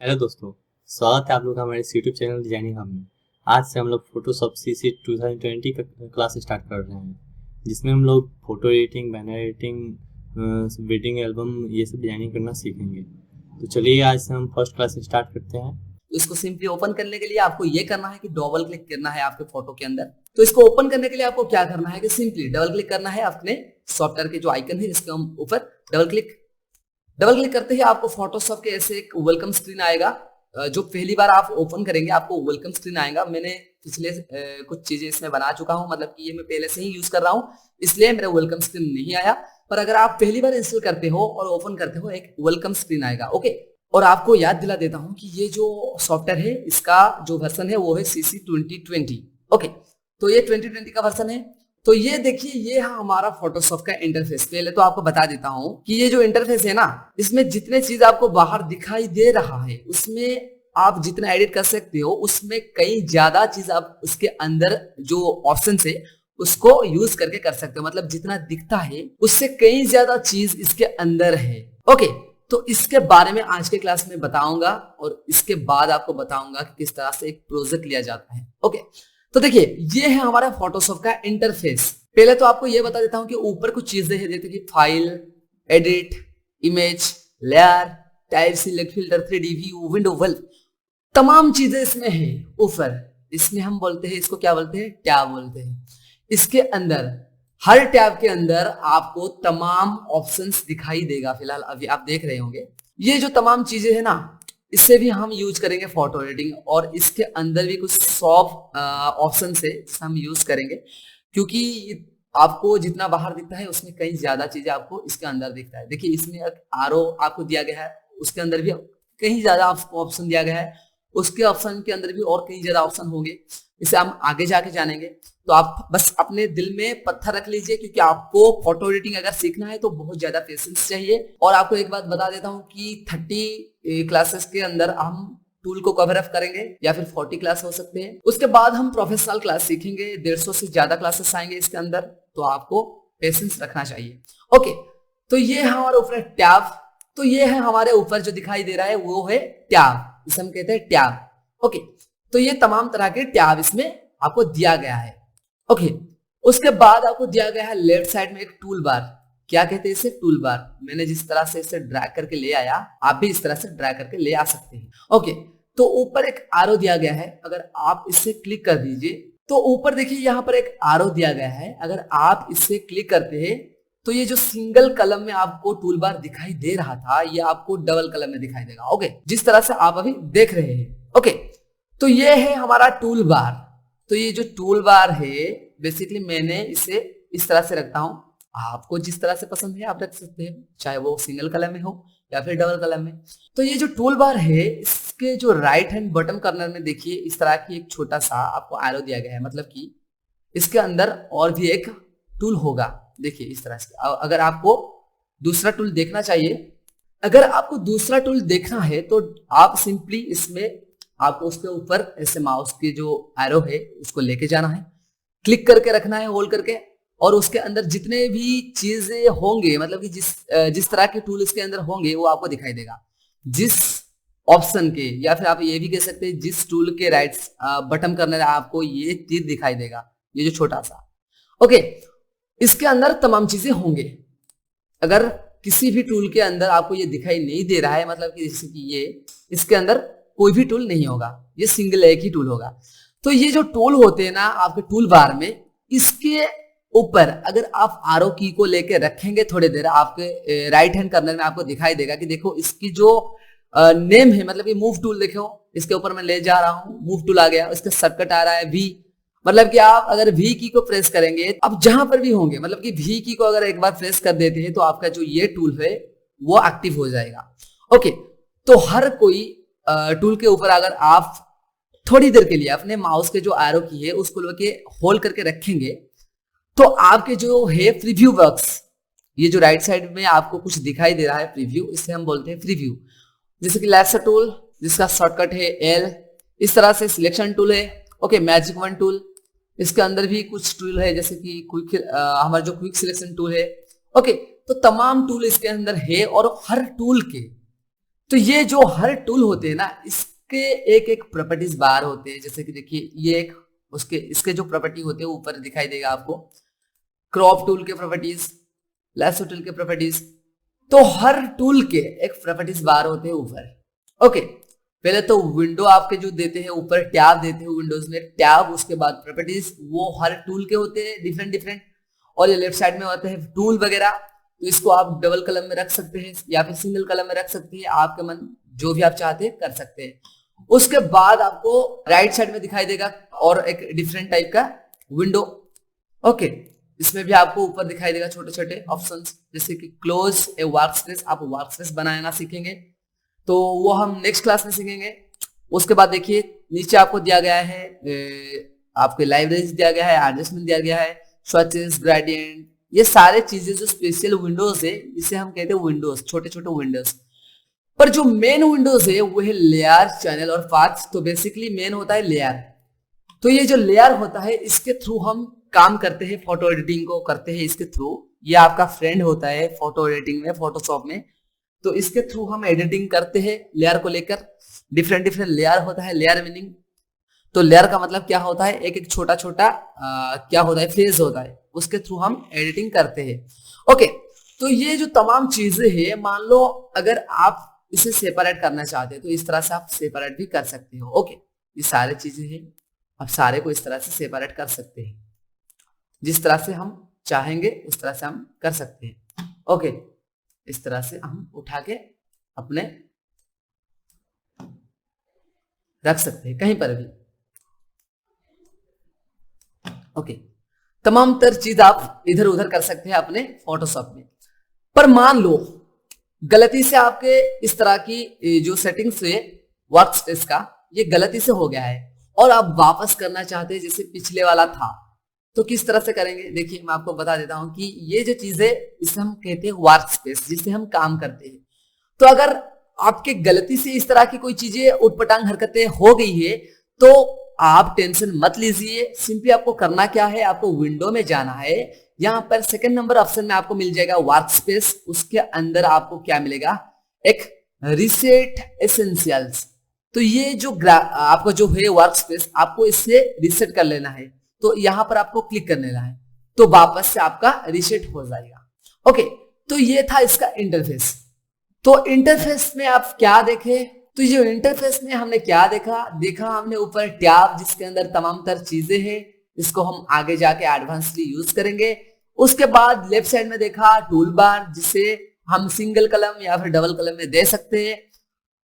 Hello दोस्तों, स्वागत है आप लोग का हमारे यूट्यूब चैनल डिजाइनिंग हब में। आज से हम लोग फोटोशॉप सीसी 2020 का क्लास स्टार्ट कर रहे हैं, जिसमें हम लोग photo editing, banner editing, wedding album ये सब डिजाइनिंग करना सीखेंगे। तो चलिए आज से हम फर्स्ट क्लास स्टार्ट करते हैं। तो इसको सिंपली ओपन करने के लिए आपको ये करना है कि डबल क्लिक करना है आपके फोटो के अंदर। तो इसको ओपन करने के लिए आपको क्या करना है कि सिंपली डबल क्लिक करना है अपने सॉफ्टवेयर के जो आइकन है इसके ऊपर डबल क्लिक करते ही आपको फोटोशॉप के ऐसे एक वेलकम स्क्रीन आएगा। जो पहली बार आप ओपन करेंगे आपको वेलकम स्क्रीन आएगा। मैंने पिछले कुछ चीजें इसमें बना चुका हूं, मतलब कि ये मैं पहले से ही यूज कर रहा हूं, इसलिए मेरा वेलकम स्क्रीन नहीं आया। पर अगर आप पहली बार इंस्टॉल करते हो और ओपन करते हो एक वेलकम स्क्रीन आएगा। ओके, और आपको याद दिला देता हूं कि ये जो सॉफ्टवेयर है इसका जो वर्जन है वो है CC 2020। ओके, तो ये 2020 का वर्जन है। तो ये देखिए, ये है हमारा फोटोशॉप का इंटरफेस। पहले तो आपको बता देता हूं कि ये जो इंटरफेस है ना, इसमें जितने चीज आपको बाहर दिखाई दे रहा है उसमें आप जितना एडिट कर सकते हो, उसमें कई ज्यादा चीज आप उसके अंदर जो ऑप्शन है उसको यूज करके कर सकते हो। मतलब जितना दिखता है उससे कई ज्यादा चीज इसके अंदर है। ओके, तो इसके बारे में आज के क्लास में बताऊंगा और इसके बाद आपको बताऊंगा कि किस तरह से एक प्रोजेक्ट लिया जाता है। ओके, तो देखिए ये है हमारा फोटोशॉप का इंटरफेस। पहले तो आपको ये बता देता हूं कि ऊपर कुछ चीजें हैं जैसे कि file, edit, image, layer, type, select, filter, 3D view, window, valve, तमाम चीजें इसमें है ऊपर। इसमें हम बोलते हैं, इसको क्या बोलते हैं, टैब बोलते हैं। इसके अंदर हर टैब के अंदर आपको तमाम ऑप्शंस दिखाई देगा। फिलहाल अभी आप देख रहे होंगे ये जो तमाम चीजें है ना, इससे भी हम यूज करेंगे फोटो एडिटिंग। और इसके अंदर भी कुछ सॉफ्ट ऑप्शन है हम यूज करेंगे, क्योंकि आपको जितना बाहर दिखता है उसमें कई ज्यादा चीजें आपको इसके अंदर दिखता है। देखिए इसमें एक आरओ आपको दिया गया है, उसके अंदर भी कहीं ज्यादा आपको ऑप्शन दिया गया है, उसके ऑप्शन के अंदर भी और कई ज्यादा ऑप्शन होंगे, इसे हम आगे जाके जानेंगे। तो आप बस अपने दिल में पत्थर रख लीजिए, क्योंकि आपको फोटो एडिटिंग अगर सीखना है तो बहुत ज्यादा पेशेंस चाहिए। और आपको एक बात बता देता हूं कि 30 क्लासेस के अंदर हम टूल को कवर अप करेंगे, या फिर 40 क्लास हो सकते हैं। उसके बाद हम प्रोफेशनल क्लास सीखेंगे, 150 से ज्यादा क्लासेस आएंगे इसके अंदर। तो आपको पेशेंस रखना चाहिए। ओके, तो ये है हमारे ऊपर टैब। तो ये है हमारे ऊपर जो दिखाई दे रहा है वो है टैब, इसे हम कहते हैं टैब। ओके, तो ये तमाम तरह के टैब इसमें आपको दिया गया है। ओके, उसके बाद आपको दिया गया है लेफ्ट साइड में एक टूल बार। क्या कहते हैं इसे, टूल बार। मैंने जिस तरह से इसे ड्रैग करके ले आया, आप भी इस तरह से ड्रैग करके ले आ सकते हैं। ओके, तो ऊपर एक आरो दिया गया है, अगर आप इससे क्लिक कर दीजिए तो ऊपर देखिए यहाँ पर एक आरो दिया गया है। अगर आप इससे क्लिक करते हैं तो ये जो सिंगल कलम में आपको टूल बार दिखाई दे रहा था, ये आपको डबल कलम में दिखाई देगा। ओके, जिस तरह से आप अभी देख रहे हैं। ओके, तो ये है हमारा टूल बार। तो ये जो टूल बार है बेसिकली मैंने इसे इस तरह से रखता हूं। आपको जिस तरह से पसंद है आप रख सकते हैं, चाहे वो सिंगल कलम में हो या फिर डबल कलम में। तो ये जो टूल बार है इसके जो राइट हैंड बटन कॉर्नर में देखिए इस तरह की एक छोटा सा आपको एरो दिया गया है, मतलब कि इसके अंदर और भी एक टूल होगा। देखिए इस तरह से। अगर आपको दूसरा टूल देखना चाहिए, अगर आपको दूसरा टूल देखना है तो आप सिंपली इसमें आपको उसके ऊपर ऐसे माउस के जो एरो है उसको लेके जाना है, क्लिक करके रखना है होल्ड करके, और उसके अंदर जितने भी चीजें होंगे, मतलब कि जिस तरह के टूल इसके अंदर होंगे वो आपको दिखाई देगा। जिस ऑप्शन के, या फिर आप ये भी कह सकते हैं जिस टूल के राइट बटन करने आपको ये तीर दिखाई देगा, ये जो छोटा सा। ओके, इसके अंदर तमाम चीजें होंगे। अगर किसी भी टूल के अंदर आपको ये दिखाई नहीं दे रहा है, मतलब कि जैसे कि ये, इसके अंदर कोई भी टूल नहीं होगा, ये सिंगल एक ही टूल होगा। तो ये जो टूल होते हैं ना आपके टूल बार में, इसके ऊपर अगर आप आरो की को लेके रखेंगे थोड़ी देर, आपके राइट हैंड कॉर्नर में आपको दिखाई देगा कि देखो इसकी जो नेम है, मतलब कि मूव टूल, देखो इसके ऊपर मैं ले जा रहा हूं, मूव टूल आ गया, इसका शॉर्टकट आ रहा है वी। मतलब कि आप अगर वी की को प्रेस करेंगे, अब जहां पर भी होंगे, मतलब कि वी की को अगर एक बार प्रेस कर देते हैं तो आपका जो ये टूल है वो एक्टिव हो जाएगा। ओके, तो हर कोई टूल के ऊपर अगर आप थोड़ी देर के लिए अपने माउस के जो एरो की है उसको लेके होल्ड करके रखेंगे तो आपके जो है प्रीव्यू बॉक्स, ये जो राइट साइड में आपको कुछ दिखाई दे रहा है प्रीव्यू, इसे हम बोलते हैं प्रीव्यू। जैसे कि लेफ्ट टूल जिसका शॉर्टकट है एल, इस तरह से सिलेक्शन टूल है। ओके, मैजिक वन टूल, इसके अंदर भी कुछ टूल है जैसे कि क्विक, हमारा जो क्विक सिलेक्शन टूल है। ओके, तो तमाम टूल इसके अंदर है और हर टूल के तो ये जो हर टूल होते हैं ना, इसके एक एक प्रॉपर्टीज बार होते हैं। जैसे कि देखिए ये एक उसके इसके जो प्रॉपर्टी होते हैं ऊपर दिखाई देगा आपको, क्रॉप टूल के प्रॉपर्टीज, लैसो टूल के प्रॉपर्टीज। तो हर टूल के एक प्रॉपर्टीज बार होते हैं ऊपर। ओके, पहले तो विंडो आपके जो देते हैं ऊपर टैब देते हैं विंडोज में टैब, उसके बाद प्रॉपर्टीज, वो हर टूल के होते हैं डिफरेंट डिफरेंट। और ये लेफ्ट साइड में होते हैं टूल वगैरह, तो इसको आप डबल कलम में रख सकते हैं या फिर सिंगल कलम में रख सकते हैं, आपके मन जो भी आप चाहते हैं कर सकते हैं। उसके बाद आपको राइट साइड में दिखाई देगा और एक डिफरेंट टाइप का विंडो। ओके, इसमें भी आपको ऊपर दिखाई देगा छोटे छोटे ऑप्शंस, जैसे कि क्लोज ए वर्कस्पेस, आप वर्कस्पेस बनाना सीखेंगे, तो वो हम नेक्स्ट क्लास में सीखेंगे। उसके बाद देखिए नीचे आपको दिया गया है आपके लाइब्रेरीज दिया गया है, एडजस्टमेंट दिया गया है, स्विचेस, ग्रेडियंट, ये सारे चीजें जो स्पेशल विंडोज है, इसे हम कहते हैं विंडोज, छोटे छोटे विंडोज। पर जो मेन विंडोज है वो है लेयर, चैनल और पाथ। तो बेसिकली मेन होता है लेयर। तो ये जो लेयर होता है इसके थ्रू हम काम करते हैं, फोटो एडिटिंग को करते हैं इसके थ्रू। ये आपका फ्रेंड होता है फोटो एडिटिंग में, फोटोशॉप में, तो इसके थ्रू हम एडिटिंग करते हैं लेयर को लेकर। डिफरेंट डिफरेंट लेयर होता है, लेयर मीनिंग, तो लेयर का मतलब क्या होता है, एक एक छोटा छोटा क्या होता है, फेज होता है, उसके थ्रू हम एडिटिंग करते हैं। ओके, तो ये जो तमाम चीजें हैं, मान लो अगर आप इसे सेपरेट करना चाहते हैं तो इस तरह से आप सेपरेट भी कर सकते हो। ओके, ये सारे चीजें हैं, आप सारे को इस तरह से सेपरेट कर सकते हैं, जिस तरह से हम चाहेंगे उस तरह से हम कर सकते हैं। ओके, इस तरह से हम उठा के अपने रख सकते हैं कहीं पर भी। ओके, तमाम तर चीज आप इधर उधर कर सकते हैं अपने फोटोशॉप में। पर मान लो गलती से आपके इस तरह की जो सेटिंग्स है वर्कस्पेस का, ये गलती से हो गया है और आप वापस करना चाहते हैं जैसे पिछले वाला था, तो किस तरह से करेंगे? देखिए मैं आपको बता देता हूं कि ये जो चीज है इसे हम कहते हैं वर्कस्पेस, जिससे हम काम करते हैं। तो अगर आपके गलती से इस तरह की कोई चीजें उटपटांग हरकतें हो गई है तो आप टेंशन मत लीजिए। सिंपली आपको करना क्या है, आपको विंडो में जाना है, यहाँ पर सेकंड नंबर ऑप्शन में आपको मिल जाएगा वर्कस्पेस। उसके अंदर आपको क्या मिलेगा, एक रीसेट एसेंशियल्स। तो ये जो आपको जो है वर्कस्पेस, आपको इससे रीसेट कर लेना है। तो यहाँ पर आपको क्लिक कर लेना है, तो वापस से आपका रीसेट हो जाएगा। ओके, तो ये था इसका इंटरफेस। तो इंटरफेस में आप क्या देखे, तो ये इंटरफेस में हमने क्या देखा हमने ऊपर टैब, जिसके अंदर तमाम तर चीजें हैं, इसको हम आगे जाके एडवांसली यूज करेंगे। उसके बाद लेफ्ट साइड में देखा टूल बार, जिसे हम सिंगल कलम या फिर डबल कलम में दे सकते हैं।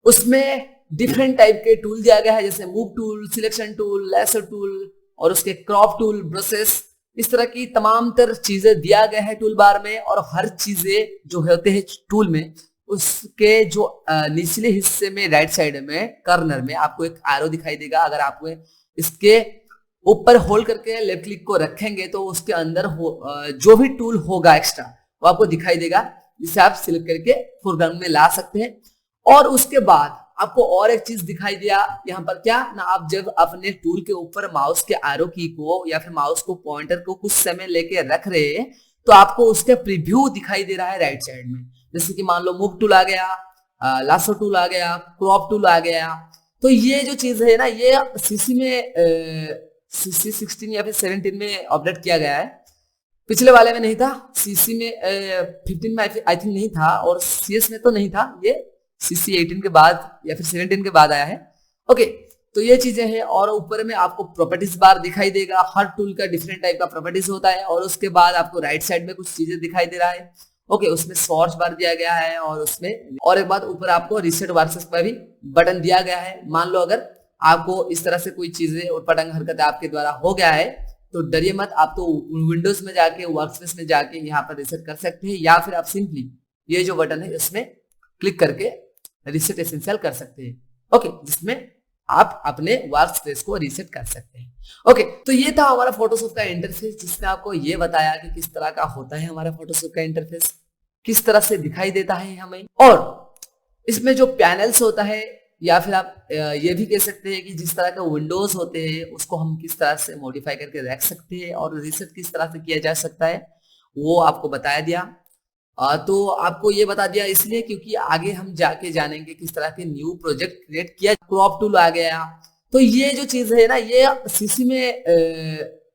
उसमें डिफरेंट टाइप के टूल दिया गया है, जैसे move tool, selection tool, lasso tool और उसके क्रॉप टूल, ब्रशेस, इस तरह की तमाम तर चीजें दिया गया है टूल बार में। और हर चीजें जो होते हैं टूल में, उसके जो निचले हिस्से में राइट साइड में कॉर्नर में आपको एक एरो दिखाई देगा। अगर आप इसके ऊपर होल्ड करके लेफ्ट क्लिक को रखेंगे तो उसके अंदर जो भी टूल होगा एक्स्ट्रा वो आपको दिखाई देगा, जिसे आप सिलेक्ट करके फोरग्राउंड में ला सकते हैं। और उसके बाद आपको और एक चीज दिखाई दिया यहाँ पर, क्या ना, आप जब अपने टूल के ऊपर माउस के एरो की को या फिर माउस को पॉइंटर को कुछ समय लेके रख रहे हैं तो आपको उसका प्रीव्यू दिखाई दे रहा है राइट साइड में। जैसे कि मान लो मूव टूल आ गया, लासो टूल आ गया, क्रॉप टूल आ गया। तो ये जो चीज है ना, ये सीसी में सीसी 16 या फिर 17 में अपडेट किया गया है, पिछले वाले में नहीं था। सीसी में 15 में आई थिंक नहीं था, और सीएस में तो नहीं था, ये सीसी 18 के बाद या फिर 17 के बाद आया है। ओके, तो ये चीजें हैं। और ऊपर में आपको प्रॉपर्टीज बार दिखाई देगा, हर टूल का डिफरेंट टाइप का प्रॉपर्टीज होता है। और उसके बाद आपको राइट साइड में कुछ चीजें दिखाई दे रहा है। ओके, उसमें सर्च बार दिया गया है, और उसमें और एक बात, ऊपर आपको रीसेट वर्सेस पर भी बटन दिया गया है। मान लो अगर आपको इस तरह से कोई चीजें उटपटांग हरकत आपके द्वारा हो गया है तो डरिए मत, आप तो विंडोज में जाके वर्कस्पेस में जाके यहाँ पर रीसेट कर सकते हैं, या फिर आप सिंपली ये जो बटन है इसमें क्लिक करके रीसेट एसेंशियल कर सकते हैं। ओके, जिसमें आप अपने वर्कस्पेस को रीसेट कर सकते हैं। ओके, तो ये था हमारा फोटोशॉप का इंटरफेस, जिसने आपको ये बताया कि किस तरह का होता है हमारा फोटोशॉप का इंटरफेस, किस तरह से दिखाई देता है हमें। और इसमें जो पैनल्स होता है, या फिर आप ये भी कह सकते हैं कि जिस तरह के विंडोज होते हैं उसको हम किस तरह से मॉडिफाई करके रख सकते हैं और रीसेट किस तरह से किया जा सकता है, वो आपको बताया दिया। तो आपको ये बता दिया इसलिए क्योंकि आगे हम जाके जानेंगे किस तरह के न्यू प्रोजेक्ट क्रिएट किया। क्रॉप टूल आ गया, तो ये जो चीज है ना ये सीसी में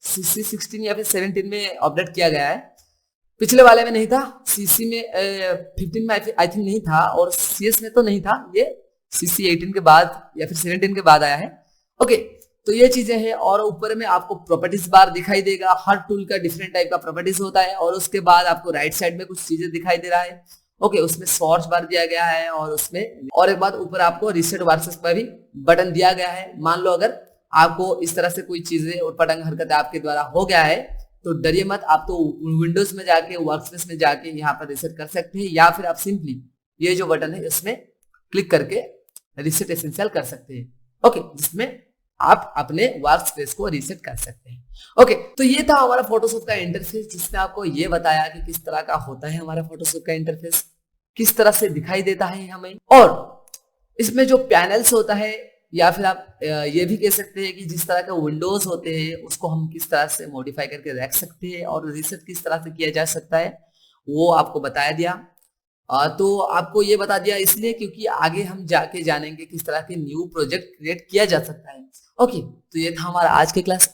सीसी 16 या फिर 17 में अपडेट किया गया है, पिछले वाले में नहीं था। सीसी में 15 में आई थिंक नहीं था, और सीएस में तो नहीं था, ये सीसी 18 के बाद या फिर 17 के बाद आया है। ओके, तो ये चीजें हैं। और ऊपर में आपको प्रॉपर्टीज बार दिखाई देगा, हर टूल का डिफरेंट टाइप का प्रॉपर्टीज होता है। और उसके बाद आपको राइट साइड में कुछ चीजें दिखाई दे रहा है। ओके, उसमें सोर्स बार दिया गया है, और उसमें और एक बात ऊपर आपको रीसेट वर्सेस पर भी बटन दिया गया है। मान लो अगर आपको इस तरह से कोई चीजें और पटंग हरकत आपके द्वारा हो गया है तो डरिए मत, आप तो विंडोज में जाके वर्कस्पेस में जाके यहाँ पर रीसेट कर सकते हैं, या फिर आप सिंपली ये जो बटन है इसमें क्लिक करके रीसेट एसेंशियल कर सकते हैं। ओके, जिसमें आप अपने वर्क स्पेस को रीसेट कर सकते हैं। ओके, तो ये था हमारा फोटोशॉप का इंटरफेस, जिसने आपको ये बताया कि किस तरह का होता है हमारा फोटोशॉप का इंटरफेस, किस तरह से दिखाई देता है हमें, और इसमें जो पैनल्स होता है, या फिर आप ये भी कह सकते हैं कि जिस तरह के विंडोज होते हैं उसको हम किस तरह से मॉडिफाई करके रख सकते हैं, और रीसेट किस तरह से किया जा सकता है, वो आपको बताया दिया। तो आपको ये बता दिया इसलिए क्योंकि आगे हम जाके जानेंगे किस तरह के न्यू प्रोजेक्ट क्रिएट किया जा सकता है। ओके, तो ये था हमारा आज के क्लास।